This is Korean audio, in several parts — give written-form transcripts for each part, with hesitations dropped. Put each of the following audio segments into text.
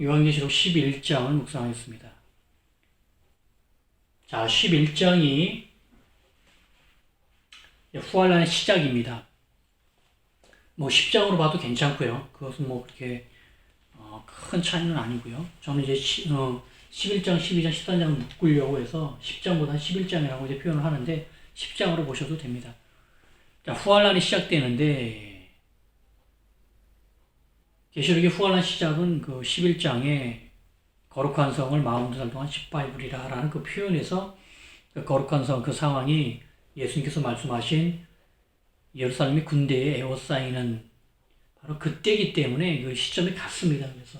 요한계시록 11장을 묵상하겠습니다. 자, 11장이 후환란의 시작입니다. 뭐 10장으로 봐도 괜찮고요. 그것은 뭐 그렇게 큰 차이는 아니고요. 저는 이제 11장, 12장, 13장을 묶으려고 해서 10장보다 11장이라고 이제 표현을 하는데 10장으로 보셔도 됩니다. 자, 후환란이 시작되는데 계시록의 후환란 시작은 그 11장에 거룩한 성을 42살 동안 짓밟으리라 라는 그 표현에서 그 거룩한 성 그 상황이 예수님께서 말씀하신 예루살렘의 군대에 에워싸이는 바로 그때이기 때문에 그 시점이 같습니다. 그래서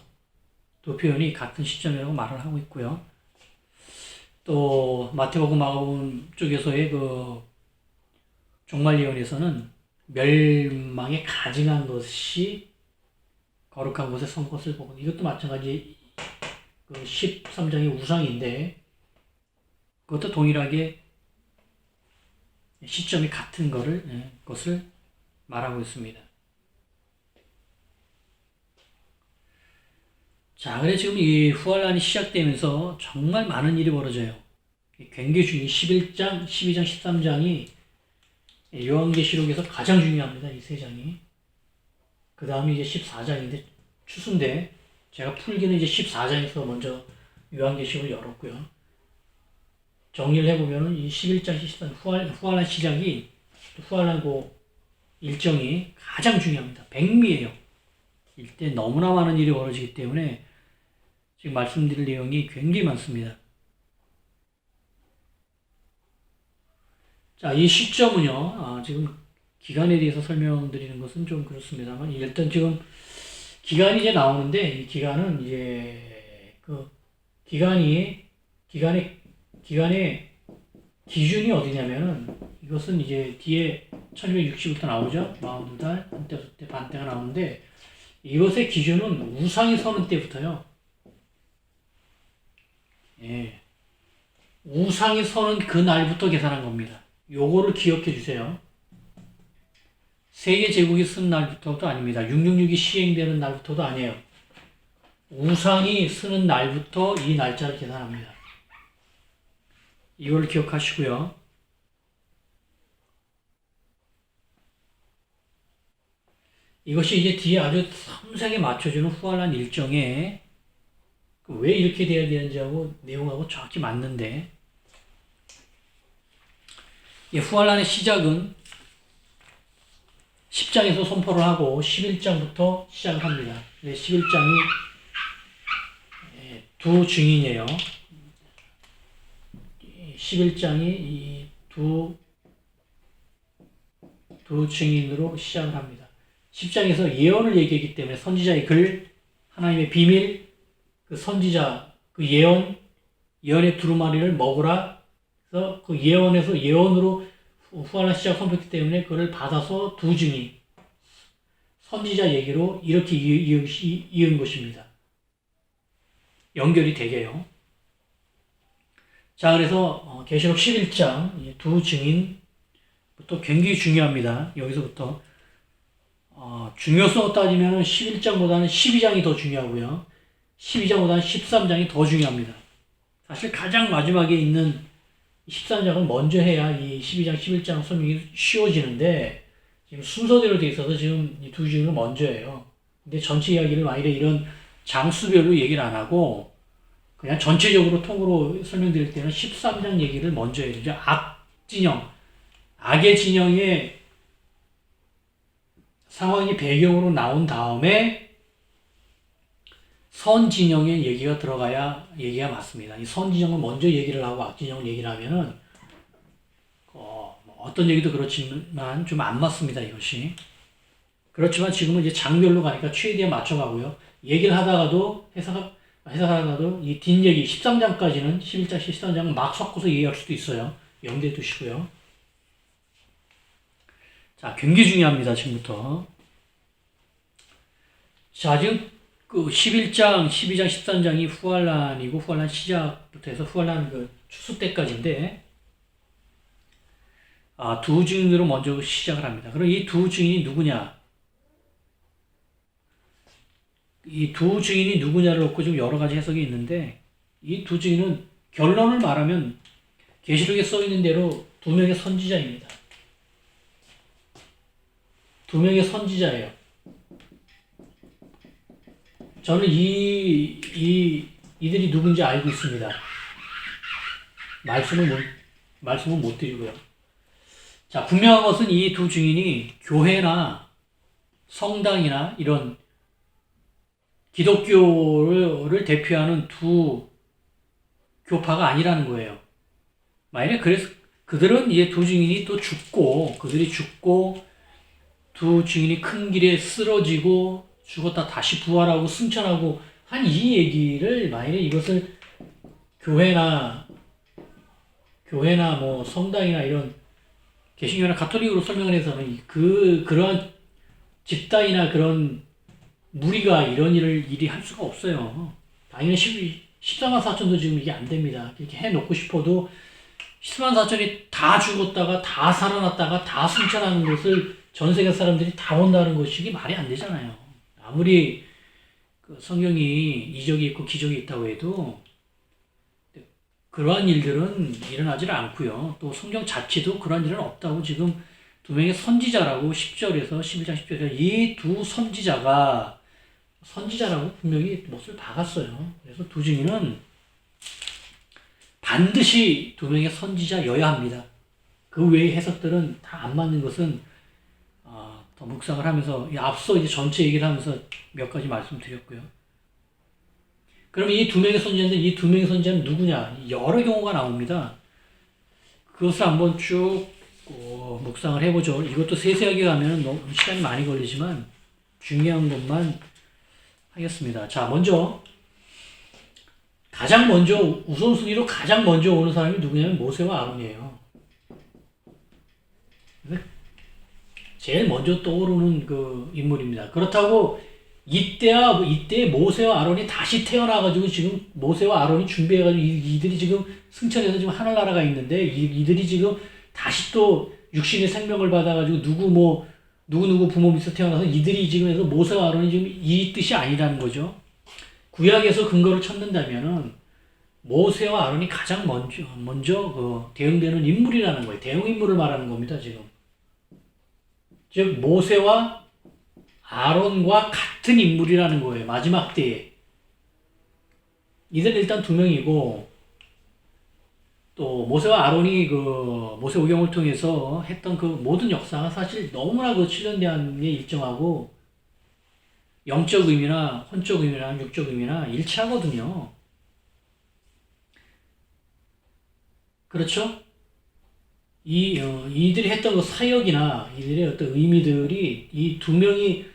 두 표현이 같은 시점이라고 말을 하고 있고요. 또 마태복음, 마가복음 쪽에서의 그 종말 예언에서는 멸망에 가증한 것이 거룩한 곳에 선 것을 보고, 이것도 마찬가지 그 13장의 우상인데 그것도 동일하게 시점이 같은 것을 말하고 있습니다. 자, 그래 지금 이 후환란이 시작되면서 정말 많은 일이 벌어져요. 굉장히 중요한 11장, 12장, 13장이 요한계시록에서 가장 중요합니다. 이 세 장이. 그 다음에 이제 14장인데 추수인데 제가 풀기는 이제 14장에서 먼저 요한계시록을 열었고요. 정리를 해보면은 이 11장, 13장 후환란 시작이 후환란 그 일정이 가장 중요합니다. 백미예요. 이때 너무나 많은 일이 벌어지기 때문에 지금 말씀드릴 내용이 굉장히 많습니다. 자, 이 시점은요, 지금 기간에 대해서 설명드리는 것은 좀 그렇습니다만, 일단 지금 기간이 이제 나오는데, 이 기간은 이제 그 기간의 기준이 어디냐면은, 이것은 이제 뒤에 1260부터 나오죠. 42달, 한때, 반때가 나오는데, 이것의 기준은 우상이 서는 때부터요. 예. 우상이 서는 그 날부터 계산한 겁니다. 요거를 기억해 주세요. 세계 제국이 쓴 날부터도 아닙니다. 666이 시행되는 날부터도 아니에요. 우상이 쓰는 날부터 이 날짜를 계산합니다. 이걸 기억하시고요. 이것이 이제 뒤에 아주 섬세하게 맞춰주는 후환란 일정에 왜 이렇게 돼야 되는지 하고 내용하고 정확히 맞는데, 후환란의 시작은 10장에서 선포를 하고 11장부터 시작을 합니다. 11장이 두 증인이에요. 11장이 이 두 증인으로 시작을 합니다. 10장에서 예언을 얘기하기 때문에 선지자의 글, 하나님의 비밀, 그 선지자, 그 예언의 두루마리를 먹으라. 그래서 그 예언으로 후환란 시작 선포했기 때문에 그걸 받아서 두 증인, 선지자 얘기로 이렇게 이은 것입니다. 연결이 되게요. 자, 그래서 계시록 11장 두 증인부터 굉장히 중요합니다. 여기서부터 중요성을 따지면 11장보다는 12장이 더 중요하고요. 12장보다는 13장이 더 중요합니다. 사실 가장 마지막에 있는 13장을 먼저 해야 이 12장, 11장 설명이 쉬워지는데 지금 순서대로 돼 있어서 지금 이 두 증인을 먼저 해요. 근데 전체 이야기를 만일에 이런 장수별로 얘기를 안 하고 그냥 전체적으로 통으로 설명드릴 때는 13장 얘기를 먼저 해야 되죠. 악의 진영의 상황이 배경으로 나온 다음에 선진영의 얘기가 들어가야 얘기가 맞습니다. 이 선진영을 먼저 얘기를 하고 악진영을 얘기를 하면은 어떤 얘기도 그렇지만 좀 안 맞습니다. 이것이. 그렇지만 지금은 이제 장별로 가니까 최대한 맞춰가고요. 얘기를 하다가도 해석하다가도 이 뒷얘기 13장까지는 11장, 13장은 막 섞어서 얘기할 수도 있어요. 염두에 두시고요. 자, 굉장히 중요합니다. 지금부터. 자, 지금 그 11장, 12장, 13장이 후환란이고 후환란 시작부터 해서 후환란 그 추수 때까지인데 두 증인으로 먼저 시작을 합니다. 그럼 이 두 증인이 누구냐? 이 두 증인이 누구냐를 놓고 좀 여러 가지 해석이 있는데 이 두 증인은 결론을 말하면 계시록에 써 있는 대로 두 명의 선지자입니다. 두 명의 선지자예요. 저는 이들이 누군지 알고 있습니다. 말씀은 못 드리고요. 자, 분명한 것은 이 두 증인이 교회나 성당이나 이런 기독교를 대표하는 두 교파가 아니라는 거예요. 만약에 그래서 그들은 이제 두 증인이 또 그들이 죽고 두 증인이 큰 길에 쓰러지고 죽었다 다시 부활하고 승천하고 한 이 얘기를 만약에 이것을 교회나 뭐 성당이나 이런 개신교나 가톨릭으로 설명을 해서는 그러한 집단이나 그런 무리가 이런 일이 할 수가 없어요. 당연히 14만 4천도 지금 이게 안 됩니다. 이렇게 해놓고 싶어도 14만 4천이 다 죽었다가 다 살아났다가 다 승천하는 것을 전 세계 사람들이 다 본다는 것이 말이 안 되잖아요. 아무리 그 성경이 이적이 있고 기적이 있다고 해도 그러한 일들은 일어나질 않고요. 또 성경 자체도 그러한 일은 없다고 지금 두 명의 선지자라고 10절에서 11장 10절에서 이 두 선지자라고 분명히 못을 박았어요. 그래서 두 증인은 반드시 두 명의 선지자여야 합니다. 그 외의 해석들은 다 안 맞는 것은 더 묵상을 하면서 앞서 이제 전체 얘기를 하면서 몇 가지 말씀드렸고요. 그러면 이 두 명의 선지자인데 이 두 명의 선지자는 누구냐? 여러 경우가 나옵니다. 그것을 한번 쭉 묵상을 해보죠. 이것도 세세하게 가면 너무 시간이 많이 걸리지만 중요한 것만 하겠습니다. 자, 우선순위로 가장 먼저 오는 사람이 누구냐면 모세와 아론이에요. 제일 먼저 떠오르는 그 인물입니다. 그렇다고 이때 모세와 아론이 다시 태어나가지고 지금 모세와 아론이 준비해가지고 이들이 지금 승천해서 지금 하늘나라가 있는데 이들이 지금 다시 또 육신의 생명을 받아가지고 누구 부모 밑에서 태어나서 이들이 지금 해서 모세와 아론이 지금 이 뜻이 아니라는 거죠. 구약에서 근거를 찾는다면은 모세와 아론이 가장 먼저 그 대응되는 인물이라는 거예요. 대응 인물을 말하는 겁니다, 지금. 즉 모세와 아론과 같은 인물이라는 거예요. 마지막 때에. 이들은 일단 두 명이고 또 모세와 아론이 그 모세오경을 통해서 했던 그 모든 역사가 사실 너무나 그 7년 대한에 일정하고 영적 의미나 혼적 의미나 육적 의미나 일치하거든요. 그렇죠? 이들이 했던 그 사역이나 이들의 어떤 의미들이 이 두 명이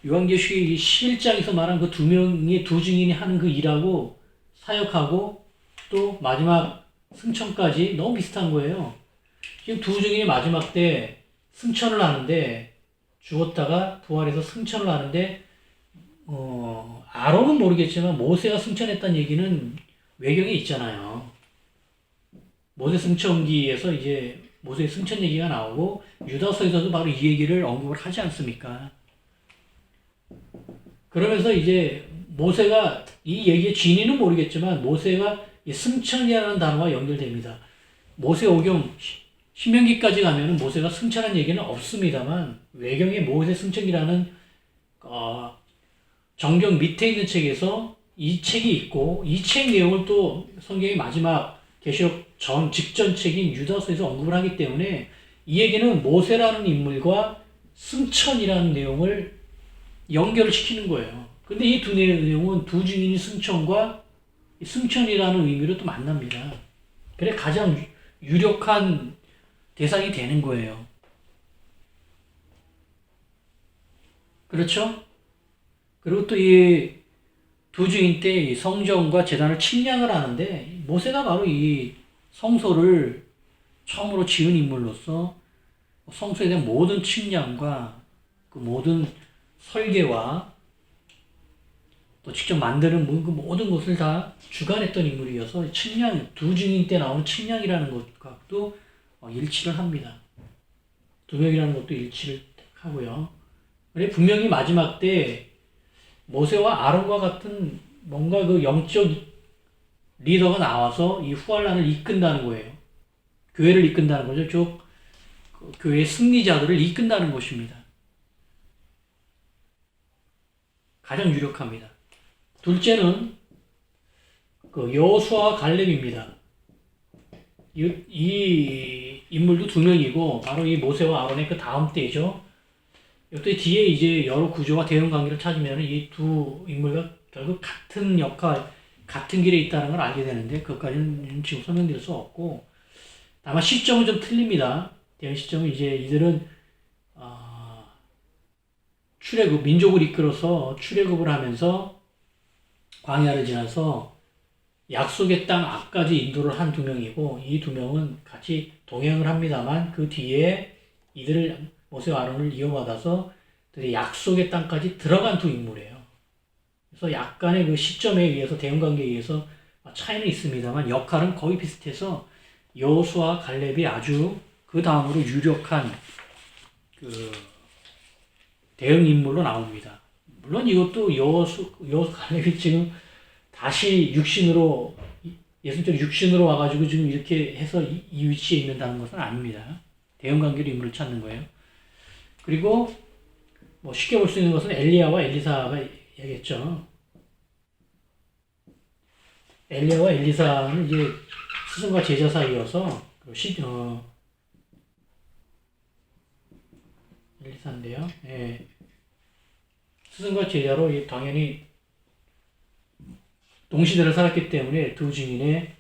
요한계시록 11장에서 말한 그 두 명의 두 증인이 하는 그 일하고 사역하고 또 마지막 승천까지 너무 비슷한 거예요. 지금 두 증인이 마지막 때 승천을 하는데 죽었다가 부활해서 승천을 하는데 아론은 모르겠지만 모세가 승천했다는 얘기는 외경에 있잖아요. 모세 승천기에서 이제 모세의 승천 얘기가 나오고 유다서에서도 바로 이 얘기를 언급을 하지 않습니까? 그러면서 이제 모세가 이 얘기의 진위는 모르겠지만 모세가 이 승천이라는 단어와 연결됩니다. 모세오경 신명기까지 가면은 모세가 승천한 얘기는 없습니다만 외경에 모세 승천이라는 정경 밑에 있는 책에서 이 책이 있고 이 책 내용을 또 성경의 마지막 계시록 직전 책인 유다서에서 언급을 하기 때문에 이 얘기는 모세라는 인물과 승천이라는 내용을 연결을 시키는 거예요. 근데 이 두 내용은 두 증인이 승천과 승천이라는 의미로 또 만납니다. 그래 가장 유력한 대상이 되는 거예요. 그렇죠? 그리고 또 이 두 증인 때 성전과 제단을 침략을 하는데 모세가 바로 이 성소를 처음으로 지은 인물로서 성소에 대한 모든 침략과 그 모든 설계와 또 직접 만드는 그 모든 것을 다 주관했던 인물이어서 두 증인 때 나오는 침략이라는 것과도 일치를 합니다. 두 명이라는 것도 일치를 하고요. 그래 분명히 마지막 때 모세와 아론과 같은 뭔가 그 영적 리더가 나와서 이 후환란을 이끈다는 거예요. 교회를 이끈다는 거죠. 즉 교회 승리자들을 이끈다는 것입니다. 가장 유력합니다. 둘째는 그 여호수아와 갈렙입니다. 이 인물도 두 명이고 바로 이 모세와 아론의 그 다음 때죠. 이때 뒤에 이제 여러 구조와 대응 관계를 찾으면 이 두 인물과 결국 같은 역할, 같은 길에 있다는 걸 알게 되는데 그것까지는 지금 설명드릴 수 없고 다만 시점은 좀 틀립니다. 대응 시점은 이제 이들은 출애굽, 민족을 이끌어서 출애굽을 하면서 광야를 지나서 약속의 땅 앞까지 인도를 한 두 명이고 이 두 명은 같이 동행을 합니다만 그 뒤에 이들을 모세와 아론을 이어받아서 약속의 땅까지 들어간 두 인물이에요. 그래서 약간의 그 시점에 의해서 대응 관계에 의해서 차이는 있습니다만 역할은 거의 비슷해서 여호수아 갈렙이 아주 그 다음으로 유력한 그 대응 인물로 나옵니다. 물론 이것도 여호수 갈렙이 지금 다시 육신으로 예수님처럼 육신으로 와가지고 지금 이렇게 해서 이 위치에 있는다는 것은 아닙니다. 대응 관계로 인물을 찾는 거예요. 그리고 뭐 쉽게 볼 수 있는 것은 엘리야와 엘리사가 얘기했죠. 엘리야와 엘리사는 이제 스승과 제자 사이여서 엘리사인데요. 예. 스승과 제자로 당연히 동시대를 살았기 때문에 두 증인의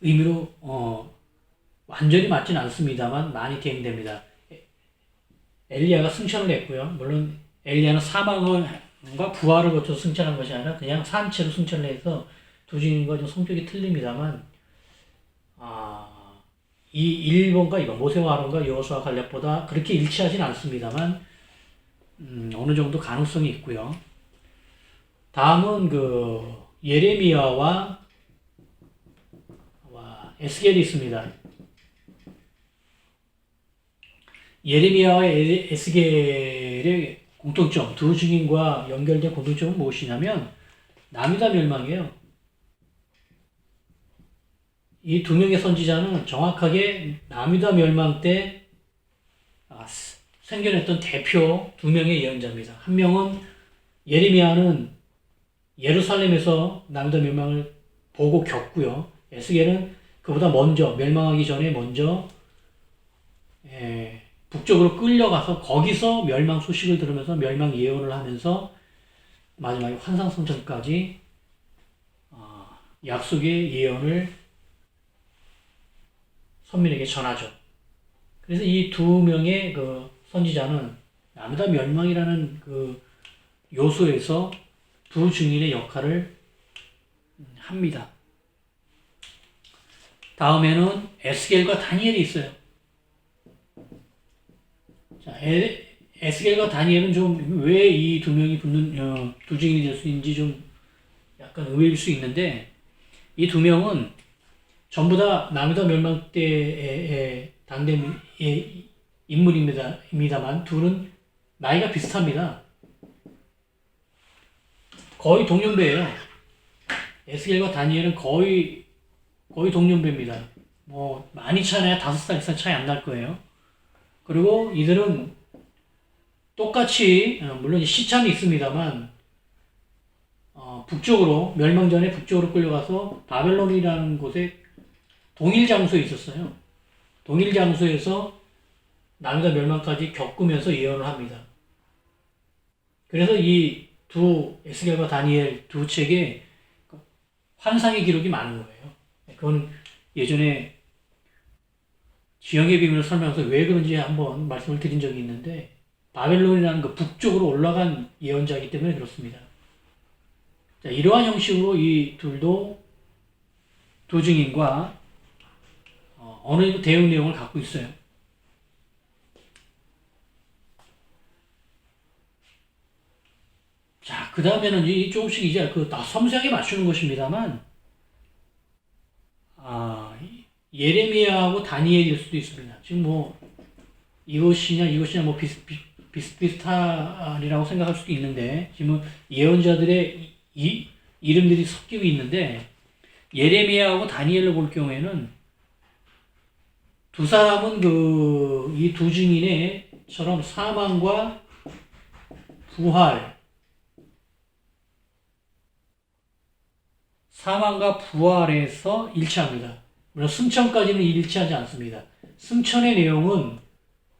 의미로 완전히 맞지는 않습니다만 많이 대응됩니다. 엘리야가 승천을 했고요. 물론 엘리야는 사망과 부활을 거쳐서 승천한 것이 아니라 그냥 산채로 승천을 해서 두 증인과 좀 성격이 틀립니다만 이 1번과 2번 모세와 아론과 여호수아 갈렙보다 그렇게 일치하진 않습니다만 어느 정도 가능성이 있고요. 다음은 그 예레미야와 에스겔이 있습니다. 예레미야와 에스겔의 공통점, 두 증인과 연결된 공통점은 무엇이냐면 남유다 멸망이에요. 이 두 명의 선지자는 정확하게 남유다 멸망 때 생겨났던 대표 두 명의 예언자입니다. 한 명은 예레미야는 예루살렘에서 남유다 멸망을 보고 겪고요. 에스겔은 그보다 먼저 멸망하기 전에 먼저 북쪽으로 끌려가서 거기서 멸망 소식을 들으면서 멸망 예언을 하면서 마지막에 환상성전까지 약속의 예언을 선민에게 전하죠. 그래서 이 두 명의 그 선지자는 남유다 멸망이라는 그 요소에서 두 증인의 역할을 합니다. 다음에는 에스겔과 다니엘이 있어요. 자, 에스겔과 다니엘은 좀 왜 이 두 명이 두 증인이 될 수 있는지 좀 약간 의외일 수 있는데 이 두 명은 전부 다 남유다 멸망 때의 당대 인물입니다만 둘은 나이가 비슷합니다. 거의 동년배예요. 에스겔과 다니엘은 거의 동년배입니다. 뭐 많이 차이나야 5살 이상 차이 안 날 거예요. 그리고 이들은 똑같이 물론 시차는 있습니다만 북쪽으로 멸망 전에 북쪽으로 끌려가서 바벨론이라는 곳에 동일 장소에 있었어요. 동일 장소에서 남유다 멸망까지 겪으면서 예언을 합니다. 그래서 이 두 에스겔과 다니엘 두 책에 환상의 기록이 많은 거예요. 그건 예전에 지형의 비밀을 설명해서 왜 그런지 한번 말씀을 드린 적이 있는데 바벨론이라는 그 북쪽으로 올라간 예언자이기 때문에 그렇습니다. 자, 이러한 형식으로 이 둘도 두 증인과 어느 정도 대응 내용을 갖고 있어요. 자, 그 다음에는 조금씩 이제 섬세하게 맞추는 것입니다만, 예레미야하고 다니엘일 수도 있습니다. 지금 뭐, 이것이냐, 뭐, 비슷비슷하리라고 생각할 수도 있는데, 지금 예언자들의 이름들이 섞이고 있는데, 예레미야하고 다니엘을 볼 경우에는 두 사람은 이 두 증인의처럼 사망과 부활에서 일치합니다. 물론 승천까지는 일치하지 않습니다. 승천의 내용은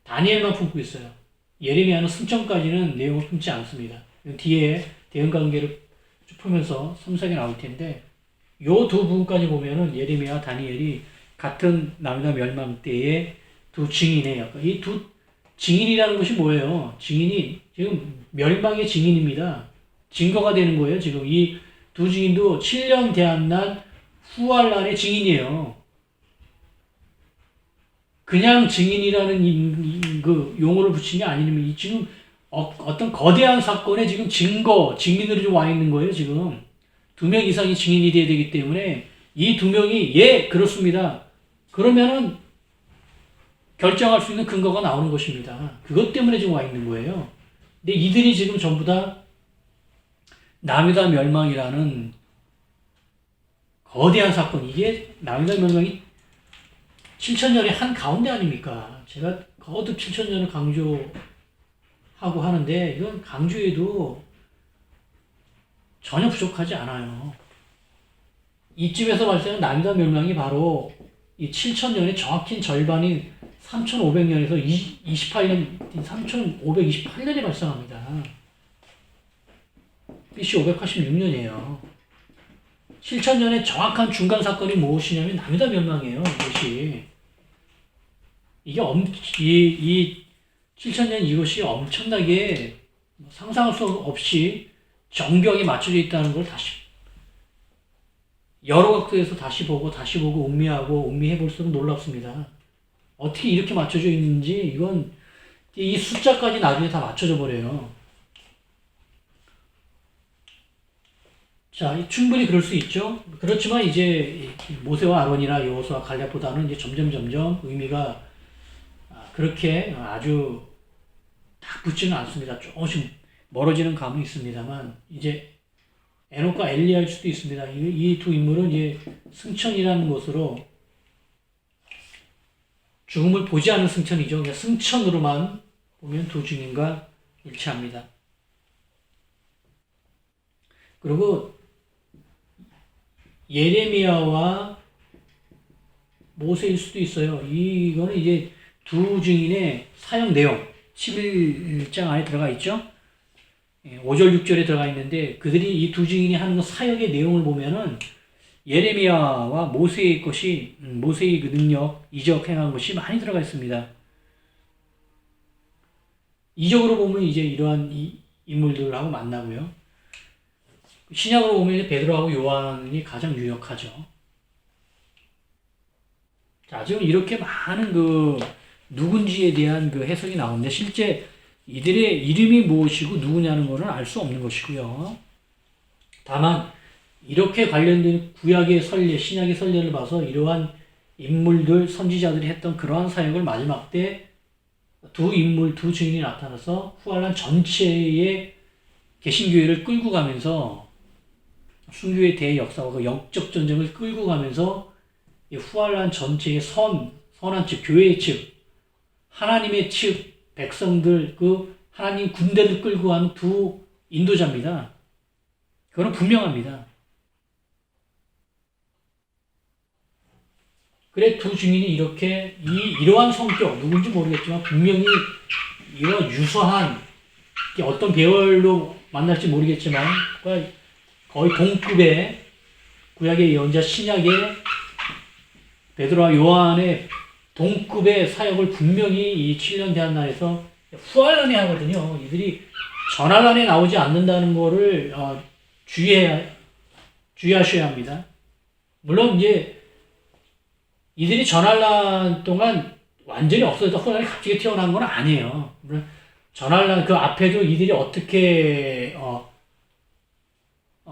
다니엘만 품고 있어요. 예레미야는 승천까지는 내용을 품지 않습니다. 뒤에 대응관계를 쭉 풀면서 섬세하게 나올 텐데, 요 두 부분까지 보면은 예레미야, 다니엘이 같은 남유다 멸망 때의 두 증인이에요. 이 두 증인이라는 것이 뭐예요? 증인이 지금 멸망의 증인입니다. 증거가 되는 거예요. 지금 이 두 증인도 7년 대한난 후활날의 증인이에요. 그냥 증인이라는 그 용어를 붙인 게 아니면 지금 어떤 거대한 사건에 지금 증인으로 좀 와 있는 거예요. 지금 두 명 이상이 증인이 돼야 되기 때문에 이 두 명이 예 그렇습니다. 그러면은 결정할 수 있는 근거가 나오는 것입니다. 그것 때문에 지금 와 있는 거예요. 근데 이들이 지금 전부 다 남유다 멸망이라는 거대한 사건, 이게 남유다 멸망이 7천년의 한 가운데 아닙니까? 제가 거듭 7천년을 강조하고 하는데 이건 강조해도 전혀 부족하지 않아요. 이쯤에서 발생한 남유다 멸망이 바로 이 7천년의 정확히 절반인 3,500년에서 28년, 3,528년에 발생합니다. BC 586년이에요. 7천년의 정확한 중간 사건이 무엇이냐면 남유다 멸망이에요. 이것이. 이 7천년 이것이 엄청나게 상상할 수 없이 정교하게 맞춰져 있다는 걸 다시 여러 각도에서 다시 보고 음미해 볼수록 놀랍습니다. 어떻게 이렇게 맞춰져 있는지, 이건 이 숫자까지 나중에 다 맞춰져 버려요. 자, 충분히 그럴 수 있죠. 그렇지만 이제 모세와 아론이나 여호수아 갈렙보다는 이제 점점 의미가 그렇게 아주 딱 붙지는 않습니다. 조금씩 멀어지는 감은 있습니다만, 이제 에녹과 엘리야일 수도 있습니다. 이 두 인물은 이제 승천이라는 것으로 죽음을 보지 않은 승천이죠. 그냥 승천으로만 보면 두 증인과 일치합니다. 그리고 예레미야와 모세일 수도 있어요. 이거는 이제 두 증인의 사역 내용, 11장 안에 들어가 있죠. 5절, 6절에 들어가 있는데, 그들이 이 두 증인이 하는 사역의 내용을 보면은 예레미야와 모세의 모세의 그 능력, 이적 행한 것이 많이 들어가 있습니다. 이적으로 보면 이제 이러한 인물들하고 만나고요. 신약으로 보면 베드로하고 요한이 가장 유력하죠. 자, 지금 이렇게 많은 누군지에 대한 해석이 나오는데, 실제 이들의 이름이 무엇이고 누구냐는 것은 알 수 없는 것이고요. 다만 이렇게 관련된 구약의 선례, 신약의 선례를 봐서 이러한 인물들, 선지자들이 했던 그러한 사역을 마지막 때 두 증인이 나타나서 후활란 전체의 개신교회를 끌고 가면서 순교의 대역사와 그 영적 전쟁을 끌고 가면서 후활란 전체의 선한 측, 교회의 측, 하나님의 측, 백성들, 하나님 군대를 끌고 가는 두 인도자입니다. 그건 분명합니다. 그래, 두 증인이 이러한 성격, 누군지 모르겠지만 분명히 이런 유사한, 어떤 계열로 만날지 모르겠지만 거의 동급의 구약의 예언자, 신약의 베드로와 요한의 동급의 사역을 분명히 이 7년 대한날에서 후활란에 하거든요. 이들이 전환란에 나오지 않는다는 것을 주의하셔야 합니다. 물론 이제 이들이 전환란 동안 완전히 없어졌다 후활란이 갑자기 태어난 건 아니에요. 물론 전환란 그 앞에도 이들이 어떻게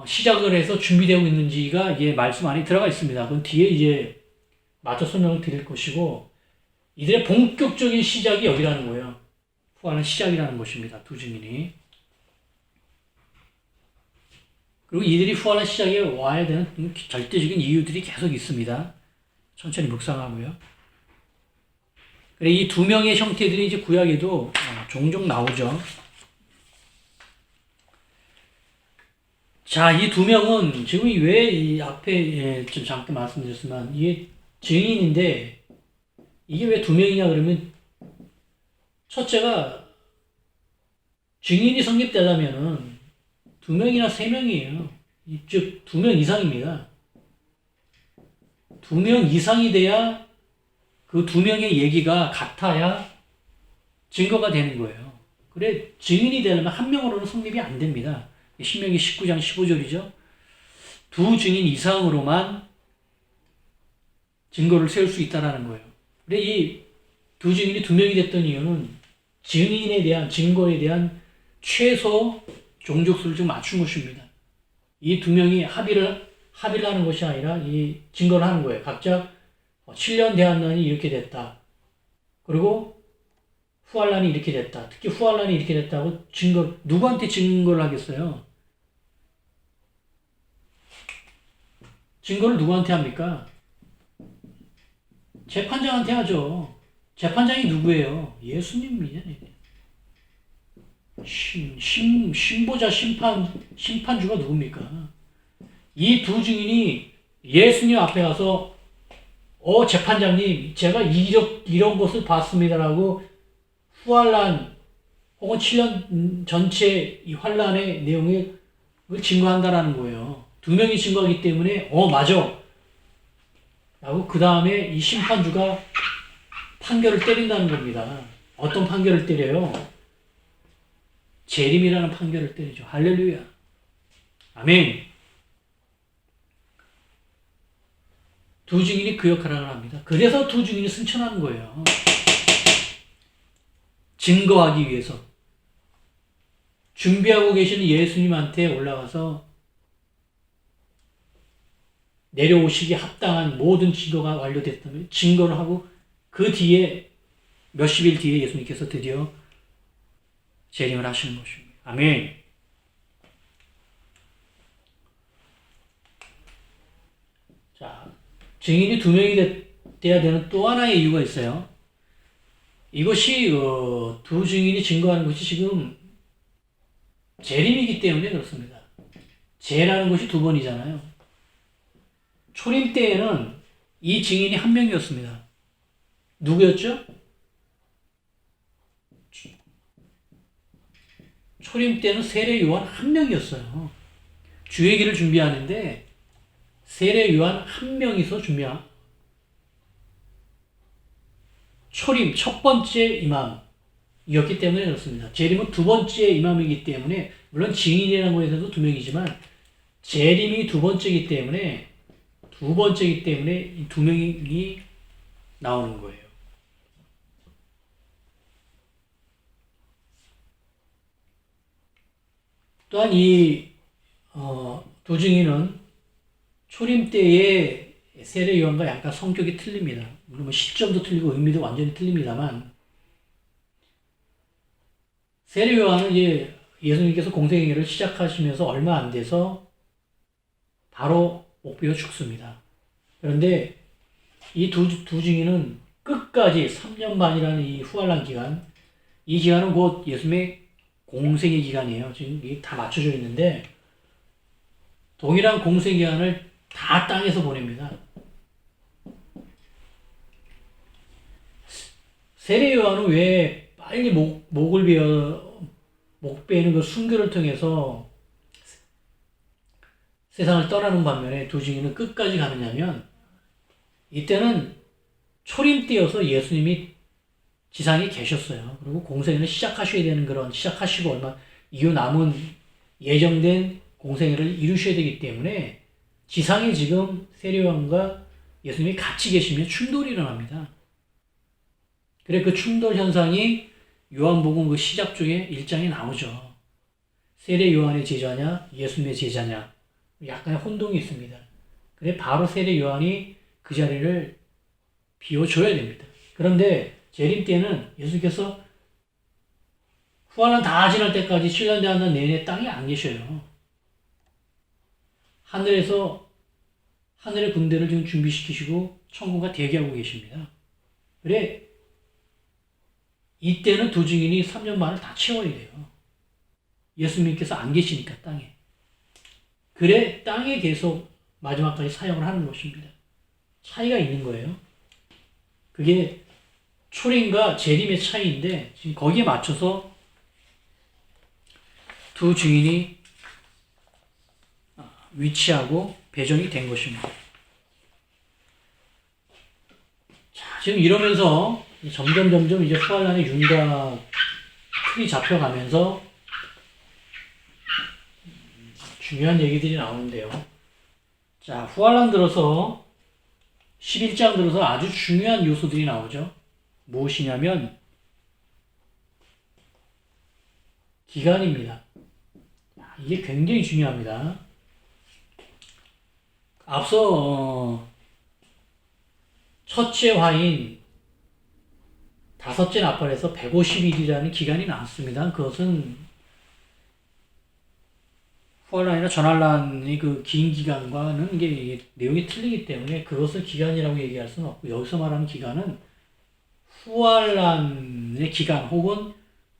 시작을 해서 준비되고 있는지가 이게 말씀 안에 들어가 있습니다. 그건 뒤에 이제 마저 설명을 드릴 것이고, 이들의 본격적인 시작이 여기라는 거예요. 후환의 시작이라는 것입니다. 두 증인이. 그리고 이들이 후환의 시작에 와야 되는 절대적인 이유들이 계속 있습니다. 천천히 묵상하고요. 그래, 이 두 명의 형태들이 이제 구약에도 종종 나오죠. 자, 이 두 명은 지금 왜 이 앞에 좀 잠깐 말씀드렸지만 이게 증인인데 이게 왜 두 명이냐 그러면 첫째가 증인이 성립되려면은 두 명이나 세 명이에요. 즉, 두 명 이상입니다. 두 명 이상이 돼야 그 두 명의 얘기가 같아야 증거가 되는 거예요. 그래, 증인이 되려면 한 명으로는 성립이 안 됩니다. 신명기 19장 15절이죠. 두 증인 이상으로만 증거를 세울 수 있다는 거예요. 그래, 이 두 증인이 두 명이 됐던 이유는 증인에 대한, 증거에 대한 최소 종족수를 좀 맞춘 것입니다. 이 두 명이 합의를 하는 것이 아니라 이 증거를 하는 거예요. 각자 7년 대한난이 이렇게 됐다. 그리고 후알란이 이렇게 됐다. 특히 후알란이 이렇게 됐다고 누구한테 증거를 하겠어요? 증거를 누구한테 합니까? 재판장한테 하죠. 재판장이 누구예요? 예수님이잖아요. 신보자 심판주가 누굽니까? 이 두 증인이 예수님 앞에 가서 재판장님, 제가 이런 것을 봤습니다라고 후환란 혹은 7년 전체 이 환란의 내용을 증거한다라는 거예요. 두 명이 증거하기 때문에 맞아 라고 그 다음에 이 심판주가 판결을 때린다는 겁니다. 어떤 판결을 때려요? 재림이라는 판결을 때리죠. 할렐루야. 아멘. 두 증인이 그 역할을 합니다. 그래서 두 증인이 승천하는 거예요. 증거하기 위해서. 준비하고 계시는 예수님한테 올라가서 내려오시기 합당한 모든 증거가 완료됐다면 증거를 하고 그 뒤에 몇십 일 뒤에 예수님께서 드디어 재림을 하시는 것입니다. 아멘. 자, 증인이 두 명이 돼야 되는 또 하나의 이유가 있어요. 이것이 두 증인이 증거하는 것이 지금 재림이기 때문에 그렇습니다. 재라는 것이 두 번이잖아요. 초림 때에는 이 증인이 한 명이었습니다. 누구였죠? 초림 때는 세례 요한 한 명이었어요. 주의 길을 준비하는데 세례 요한 한 명이서 초림 첫 번째 이맘이었기 때문에 그렇습니다. 재림은 두 번째 이맘이기 때문에 물론 증인이라는 거에서도 두 명이지만 재림이 두 번째이기 때문에 이 두 명이 나오는 거예요. 또한 이 두 증인은 초림 때의 세례 요한과 약간 성격이 틀립니다. 물론 뭐 시점도 틀리고 의미도 완전히 틀립니다만 세례 요한은 이제 예수님께서 공생애를 시작하시면서 얼마 안 돼서 바로 목베어 죽습니다. 그런데 이 두 증인은 끝까지 3년 반이라는 이 후환란 기간, 이 기간은 곧 예수님의 공생의 기간이에요. 지금 이게 다 맞춰져 있는데 동일한 공생 기간을 다 땅에서 보냅니다. 세례 요한은 왜 빨리 목 베는 그 순교를 통해서 세상을 떠나는 반면에 두 증인은 끝까지 가느냐면 이때는 초림 때여서 예수님이 지상에 계셨어요. 그리고 공생애를 시작하셔야 되는 시작하시고 얼마 이후 남은 예정된 공생애를 이루셔야 되기 때문에 지상에 지금 세례 요한과 예수님이 같이 계시면 충돌이 일어납니다. 그래 그 충돌 현상이 요한복음 그 시작 쪽에 1장에 나오죠. 세례 요한의 제자냐 예수님의 제자냐 약간의 혼동이 있습니다. 그래 바로 세례 요한이 그 자리를 비워줘야 됩니다. 그런데 재림 때는 예수께서 후환란 다 지날 때까지 7년 대한년 내내 땅에 안 계셔요. 하늘의 군대를 지금 준비시키시고 천군과 대기하고 계십니다. 그래, 이때는 두 증인이 3년 반을 다 채워야 돼요. 예수님께서 안 계시니까 땅에. 그래, 땅에 계속 마지막까지 사역을 하는 것입니다. 차이가 있는 거예요. 그게 초림과 재림의 차이인데 지금 거기에 맞춰서 두 증인이 위치하고 배정이 된 것입니다. 자, 지금 이러면서 점점 이제 후환란의 윤곽 틀이 잡혀가면서 중요한 얘기들이 나오는데요. 자, 후환란 들어서 11장 들어서 아주 중요한 요소들이 나오죠. 무엇이냐면 기간입니다. 이게 굉장히 중요합니다. 앞서 첫째 화인 다섯째 나팔에서 150일이라는 기간이 나왔습니다. 그것은 후환란이나 전환란의 그 긴 기간과는 이게 내용이 틀리기 때문에 그것을 기간이라고 얘기할 수는 없고, 여기서 말하는 기간은 후환란의 기간 혹은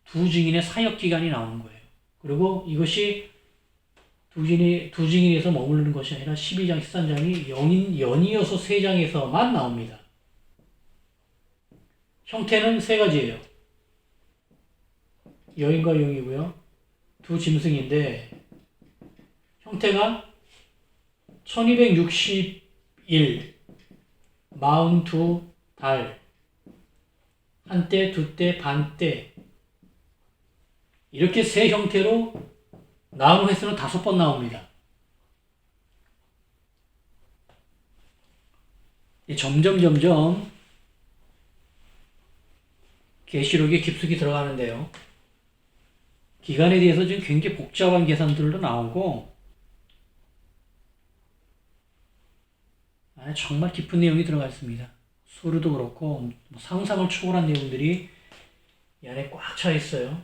두 증인의 사역 기간이 나오는 거예요. 그리고 이것이 두 증인에서 머무르는 것이 아니라 12장, 13장이 연이어서 3장에서만 나옵니다. 형태는 3가지예요. 여인과 용이고요. 두 짐승인데 형태가 1260일, 42달, 한때, 두때, 반때, 이렇게 3형태로 나온 횟수는 5번 나옵니다. 점점 계시록에 깊숙이 들어가는데요. 기간에 대해서 지금 굉장히 복잡한 계산들도 나오고 정말 깊은 내용이 들어가 있습니다. 수르도 그렇고 상상을 초월한 내용들이 이 안에 꽉 차 있어요.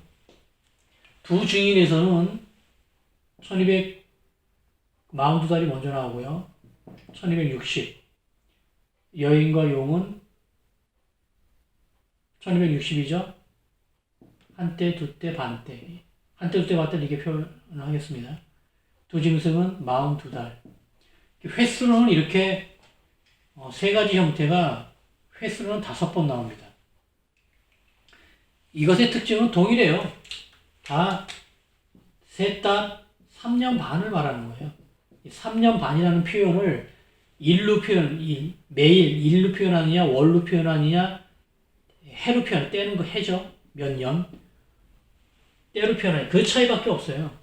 두 증인에서는 1242달이 먼저 나오고요. 1260. 여인과 용은 1260이죠. 한때, 두때, 반때. 한때, 두때, 반때 이렇게 표현하겠습니다. 두 짐승은 42달. 횟수로는 이렇게 3가지 형태가 횟수로는 5번 나옵니다. 이것의 특징은 동일해요. 다 셋 다 3년 반을 말하는 거예요. 3년 반이라는 표현을 일로 매일 일로 표현하느냐, 월로 표현하느냐, 해로 떼는 거 해죠. 몇 년. 때로 표현하느냐. 그 차이밖에 없어요.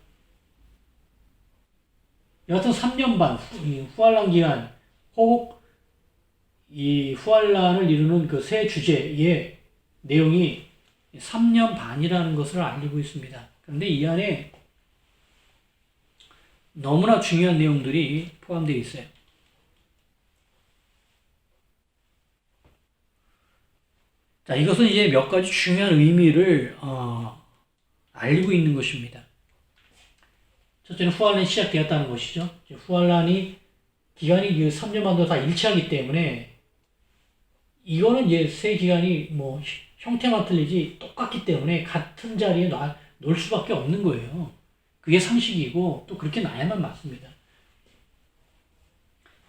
여하튼 3년 반, 후환란 기간, 혹 이 후환란을 이루는 그 세 주제의 내용이 3년 반이라는 것을 알리고 있습니다. 그런데 이 안에 너무나 중요한 내용들이 포함되어 있어요. 자, 이것은 이제 몇 가지 중요한 의미를 알리고 있는 것입니다. 첫째는 후환란이 시작되었다는 것이죠. 후환란이 기간이 3년 반도 다 일치하기 때문에 이거는 이제 세 기간이 뭐 형태만 틀리지 똑같기 때문에 같은 자리에 놓을 수밖에 없는 거예요. 그게 상식이고 또 그렇게 놔야만 맞습니다.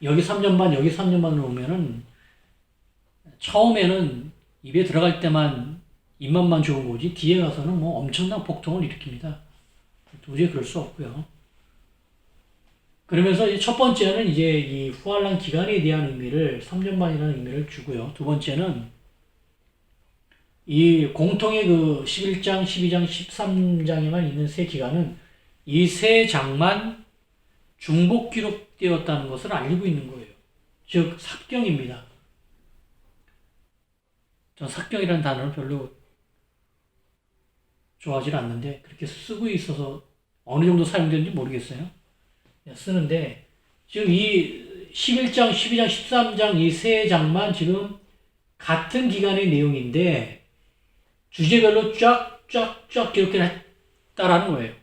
여기 3년 반, 여기 3년 반을 오면은 처음에는 입에 들어갈 때만 입맛만 좋은 거지 뒤에 가서는 뭐 엄청난 폭통을 일으킵니다. 도저히 그럴 수 없고요. 그러면서 첫 번째는 이제 이 후환란 기간에 대한 의미를 3년 반이라는 의미를 주고요. 두 번째는 이 공통의 그 11장, 12장, 13장에만 있는 세 기간은 이 세 장만 중복 기록되었다는 것을 알리고 있는 거예요. 즉 삽경입니다. 전 삽경이라는 단어를 별로 좋아하지 않는데 그렇게 쓰고 있어서 어느 정도 사용되는지 모르겠어요. 쓰는데 지금 이 11장, 12장, 13장 이 세 장만 지금 같은 기간의 내용인데 주제별로 쫙 쫙쫙쫙 기록했다라는 거예요.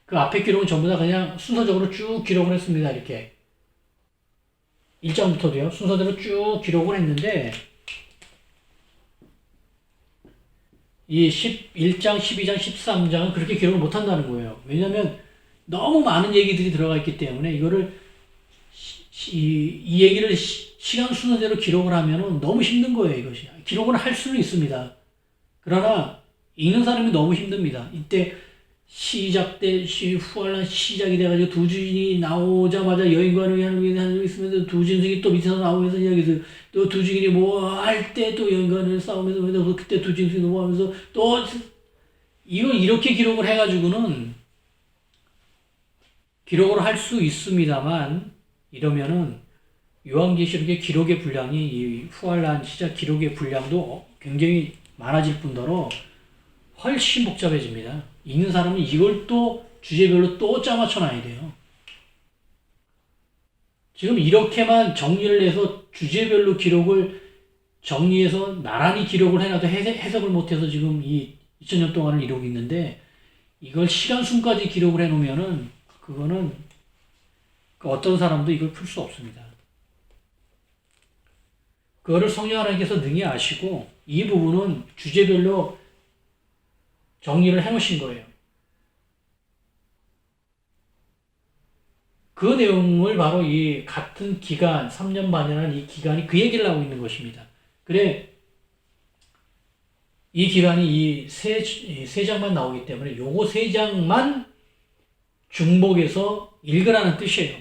그 앞에 기록은 전부 다 그냥 순서적으로 쭉 기록을 했습니다. 이렇게 1장부터도요. 순서대로 쭉 기록을 했는데 이 11장, 12장, 13장은 그렇게 기록을 못한다는 거예요. 왜냐하면 너무 많은 얘기들이 들어가 있기 때문에 이거를 이 얘기를 시간 순서대로 기록을 하면은 너무 힘든 거예요. 이것이 기록을 할 수는 있습니다. 그러나 읽는 사람이 너무 힘듭니다. 이때 시작 때 후알란 시작이 돼가지고 두 주인이 나오자마자 여인과 하늘에 있으면서 두 짐승이 또 밑에서 나오면서 이야기해서 또 두 주인이 뭐 할 때 또 여인과 싸우면서 그때 두 짐승이 뭐 하면서 또 이걸 이렇게 기록을 해가지고는 기록을 할 수 있습니다만 이러면은 요한계시록의 기록의 분량이 이 후알란 시작 기록의 분량도 굉장히 많아질 뿐더러 훨씬 복잡해집니다. 읽는 사람은 이걸 또 주제별로 또 짜맞춰 놔야 돼요. 지금 이렇게만 정리를 해서 주제별로 기록을 정리해서 나란히 기록을 해놔도 해석을 못해서 지금 이 2000년 동안을 이루고 있는데 이걸 시간순까지 기록을 해놓으면은 그거는 어떤 사람도 이걸 풀 수 없습니다. 그거를 성령 하나님께서 능히 아시고 이 부분은 주제별로 정리를 해놓으신 거예요. 그 내용을 바로 이 같은 기간, 3년 반이라는 이 기간이 그 얘기를 하고 있는 것입니다. 그래, 이 기간이 이 세 장만 나오기 때문에 요거 세 장만 중복해서 읽으라는 뜻이에요.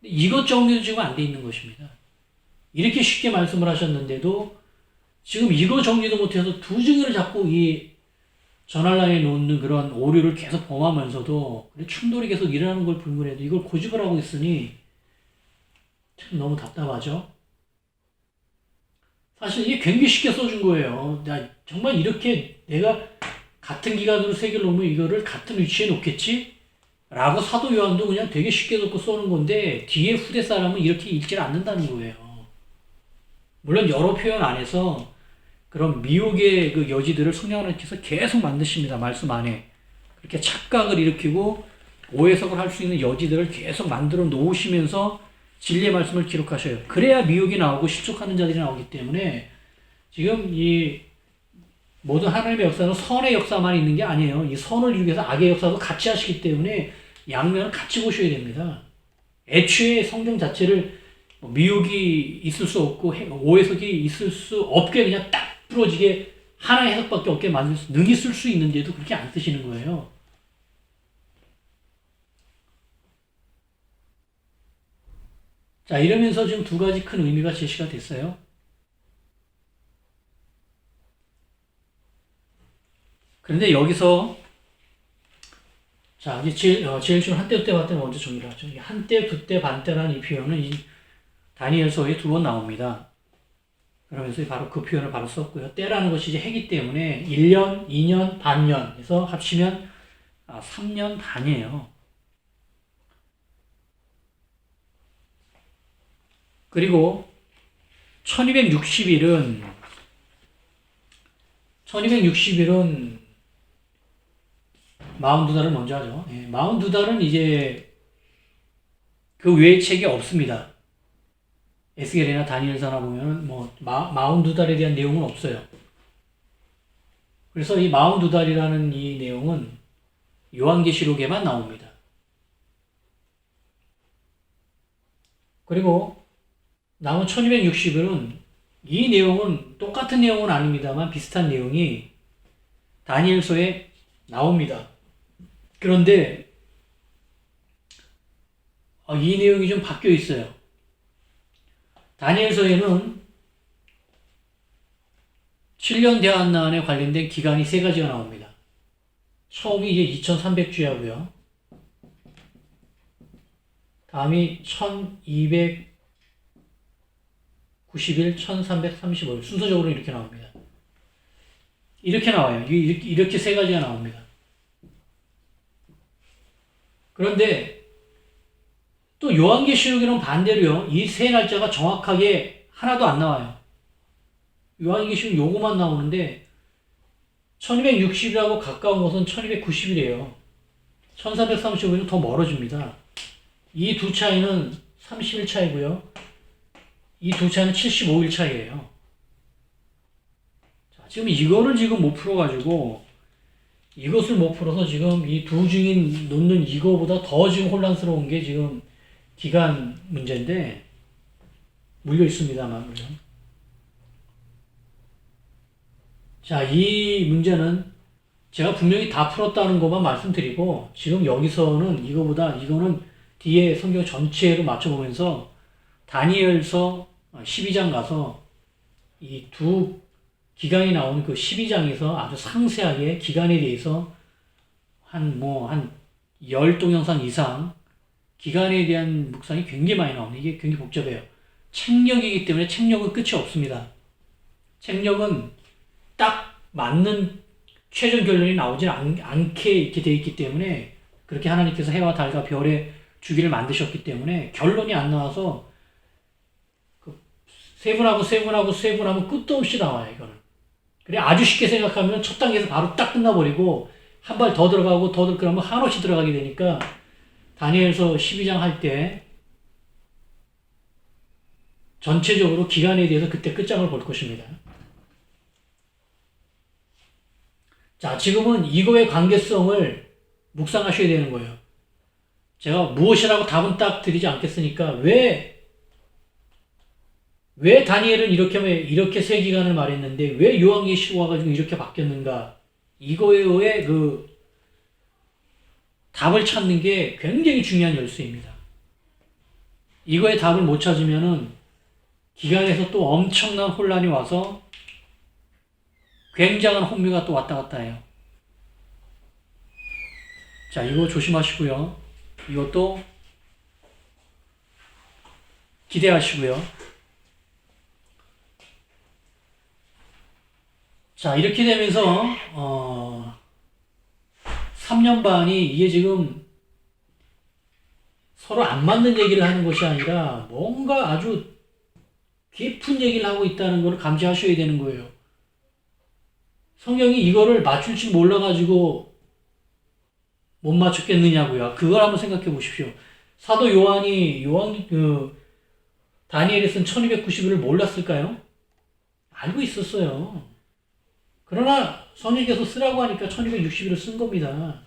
이것 정리도 지금 안 돼 있는 것입니다. 이렇게 쉽게 말씀을 하셨는데도 지금 이거 정리도 못해서 두 증인을 자꾸 이 전할라에 놓는 그런 오류를 계속 범하면서도 충돌이 계속 일어나는 걸 불문해도 이걸 고집을 하고 있으니 참 너무 답답하죠. 사실 이게 굉장히 쉽게 써준 거예요. 정말 이렇게 내가 같은 기간으로 세 개를 놓으면 이거를 같은 위치에 놓겠지? 라고 사도 요한도 그냥 되게 쉽게 놓고 써는 건데 뒤에 후대 사람은 이렇게 읽질 않는다는 거예요. 물론 여러 표현 안에서 그런 미혹의 그 여지들을 성령 하나님께서 계속 만드십니다. 말씀 안에. 그렇게 착각을 일으키고 오해석을 할 수 있는 여지들을 계속 만들어 놓으시면서 진리의 말씀을 기록하셔요. 그래야 미혹이 나오고 실족하는 자들이 나오기 때문에 지금 이 모든 하나님의 역사는 선의 역사만 있는 게 아니에요. 이 선을 이루기 위해서 악의 역사도 같이 하시기 때문에 양면을 같이 보셔야 됩니다. 애초에 성경 자체를 미혹이 있을 수 없고 오해석이 있을 수 없게 그냥 딱 부러지게 하나의 해석밖에 없게 만들 수 능히 쓸 수 있는데도 그렇게 안 쓰시는 거예요. 자, 이러면서 지금 두 가지 큰 의미가 제시가 됐어요. 그런데 여기서 자, 이제 제일 좀 한때 두때 반때 먼저 정리를 하죠. 한때 두때 반때라는 이 표현은 이 다니엘서에 두 번 나옵니다. 그러면서 바로 그 표현을 바로 썼고요. 때라는 것이 이제 해기 때문에 1년, 2년, 반년 해서 합치면 3년 반이에요. 그리고 1260일은 42달을 먼저 하죠. 42달은 이제 그 외의 책이 없습니다. 에스겔이나 다니엘서나 보면 뭐 42달에 대한 내용은 없어요. 그래서 이 42달이라는 이 내용은 요한계시록에만 나옵니다. 그리고 남은 1260일은 이 내용은 똑같은 내용은 아닙니다만 비슷한 내용이 다니엘서에 나옵니다. 그런데 이 내용이 좀 바뀌어 있어요. 다니엘서에는 7년 대환난에 관련된 기간이 세 가지가 나옵니다. 처음이 이제 2300주야고요. 다음이 1291, 1335일 순서적으로 이렇게 나옵니다. 이렇게 나와요. 이렇게 세 가지가 나옵니다. 그런데 또 요한계시록에는 반대로요. 이 세 날짜가 정확하게 하나도 안 나와요. 요한계시록 요거만 나오는데 1260이라고 가까운 것은 1290이래요. 1435는 더 멀어집니다. 이 두 차이는 30일 차이고요. 이 두 차이는 75일 차이예요. 자, 지금 이거를 지금 못 풀어가지고 이것을 못 풀어서 지금 이 두 증인 놓는 이거보다 더 지금 혼란스러운 게 지금 기간 문제인데 물려 있습니다만요. 자, 이 문제는 제가 분명히 다 풀었다는 것만 말씀드리고 지금 여기서는 이거는 뒤에 성경 전체로 맞춰보면서 다니엘서 12장 가서 이 두 기간이 나오는 그 12장에서 아주 상세하게 기간에 대해서 한 10동영상 이상 기간에 대한 묵상이 굉장히 많이 나오는 이게 굉장히 복잡해요. 책력이기 때문에 책력은 끝이 없습니다. 책력은 딱 맞는 최종 결론이 나오지 않게 이렇게 되어 있기 때문에 그렇게 하나님께서 해와 달과 별의 주기를 만드셨기 때문에 결론이 안 나와서 세분하면 끝도 없이 나와요, 이거는. 그래, 아주 쉽게 생각하면 첫 단계에서 바로 딱 끝나버리고 한 발 더 들어가고 더 그러면 한없이 들어가게 되니까 다니엘서 12장 할 때 전체적으로 기간에 대해서 그때 끝장을 볼 것입니다. 자, 지금은 이거의 관계성을 묵상하셔야 되는 거예요. 제가 무엇이라고 답은 딱 드리지 않겠으니까 왜 다니엘은 이렇게 세 기간을 말했는데 왜 요한계시록 와가지고 이렇게 바뀌었는가? 이거의 그 답을 찾는 게 굉장히 중요한 열쇠입니다. 이거의 답을 못 찾으면은 기간에서 또 엄청난 혼란이 와서 굉장한 혼미가 또 왔다 갔다 해요. 자, 이거 조심하시고요. 이것도 기대하시고요. 자, 이렇게 되면서 3년 반이 이게 지금 서로 안 맞는 얘기를 하는 것이 아니라 뭔가 아주 깊은 얘기를 하고 있다는 걸 감지하셔야 되는 거예요. 성경이 이거를 맞출 줄 몰라가지고 못 맞췄겠느냐고요. 그걸 한번 생각해 보십시오. 사도 요한이 다니엘에 쓴 1290을 몰랐을까요? 알고 있었어요. 그러나 성령께서 쓰라고 하니까 1260일을 쓴 겁니다.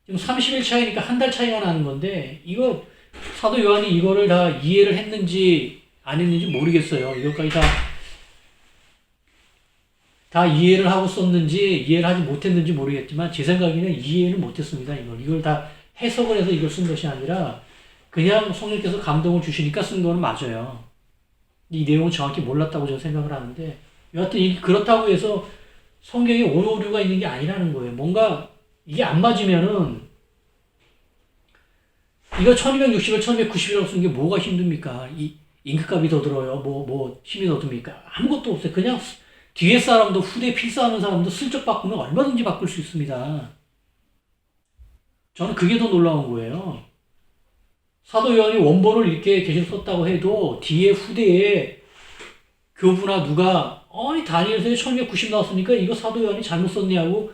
지금 30일 차이니까 한 달 차이가 나는 건데 이거 사도 요한이 이거를 다 이해를 했는지 안 했는지 모르겠어요. 이것까지 다 이해를 하고 썼는지 이해를 하지 못했는지 모르겠지만 제 생각에는 이해를 못했습니다. 이걸 다 해석을 해서 이걸 쓴 것이 아니라 그냥 성령께서 감동을 주시니까 쓴 거는 맞아요. 이 내용은 정확히 몰랐다고 저는 생각을 하는데 여하튼 그렇다고 해서 성경에 오류가 있는 게 아니라는 거예요. 뭔가 이게 안 맞으면은 이거 1260을 1290이라고 쓴 게 뭐가 힘듭니까? 이 잉크값이 더 들어요. 뭐 힘이 더 듭니까? 아무것도 없어요. 그냥 뒤에 사람도 후대 필사하는 사람도 슬쩍 바꾸면 얼마든지 바꿀 수 있습니다. 저는 그게 더 놀라운 거예요. 사도 요한이 원본을 이렇게 계속 썼다고 해도 뒤에 후대에 교부나 누가 다니엘서에 1290 나왔으니까 이거 사도 요한이 잘못 썼네 하고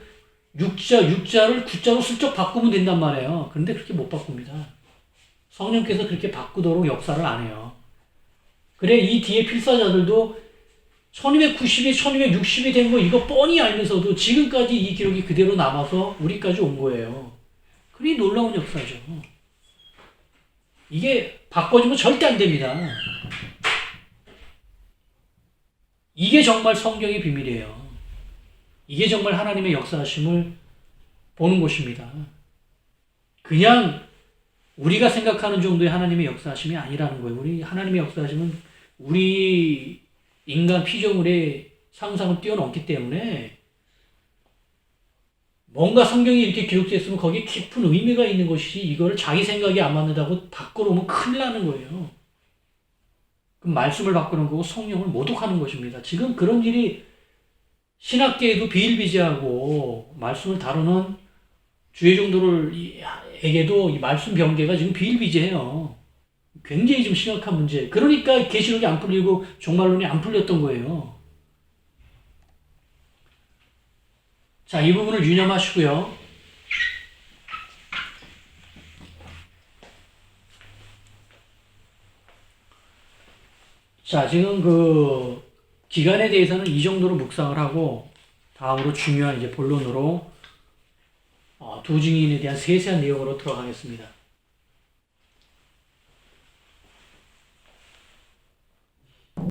육자를 구자로 슬쩍 바꾸면 된단 말이에요. 그런데 그렇게 못 바꿉니다. 성령께서 그렇게 바꾸도록 역사를 안 해요. 그래 이 뒤에 필사자들도 1290이 1260이 된 거 이거 뻔히 알면서도 지금까지 이 기록이 그대로 남아서 우리까지 온 거예요. 그게 놀라운 역사죠. 이게 바꿔주면 절대 안 됩니다. 이게 정말 성경의 비밀이에요. 이게 정말 하나님의 역사하심을 보는 것입니다. 그냥 우리가 생각하는 정도의 하나님의 역사하심이 아니라는 거예요. 우리 하나님의 역사하심은 우리 인간 피조물의 상상을 뛰어넘기 때문에 뭔가 성경이 이렇게 기록되어 있으면 거기에 깊은 의미가 있는 것이지 이거를 자기 생각이 안 맞는다고 바꿔놓으면 큰일 나는 거예요. 그럼 말씀을 바꾸는 거고 성령을 모독하는 것입니다. 지금 그런 일이 신학계에도 비일비재하고 말씀을 다루는 주의 종들에게도 이 말씀 변개가 지금 비일비재해요. 굉장히 좀 심각한 문제. 그러니까 계시록이 안 풀리고 종말론이 안 풀렸던 거예요. 자, 이 부분을 유념하시고요. 자, 지금 그 기간에 대해서는 이 정도로 묵상을 하고 다음으로 중요한 이제 본론으로 두 증인에 대한 세세한 내용으로 들어가겠습니다.